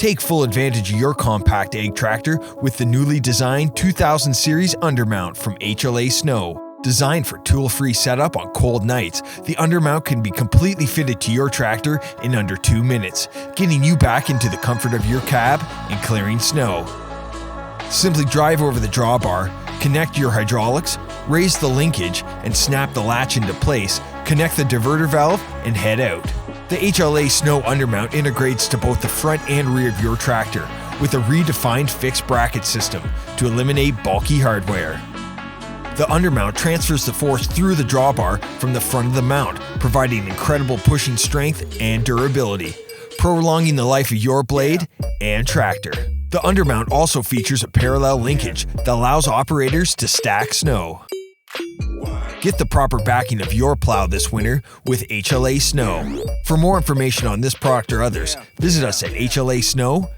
Take full advantage of your compact ag tractor with the newly designed 2000 series Undermount from HLA Snow. Designed for tool-free setup on cold nights, the Undermount can be completely fitted to your tractor in under 2 minutes, getting you back into the comfort of your cab and clearing snow. Simply drive over the drawbar, connect your hydraulics, raise the linkage, and snap the latch into place, connect the diverter valve, and head out. The HLA Snow Undermount integrates to both the front and rear of your tractor with a redefined fixed bracket system to eliminate bulky hardware. The Undermount transfers the force through the drawbar from the front of the mount, providing incredible pushing strength and durability, prolonging the life of your blade and tractor. The Undermount also features a parallel linkage that allows operators to stack snow. Get the proper backing of your plow this winter with HLA Snow. For more information on this product or others, visit us at hlasnow.com.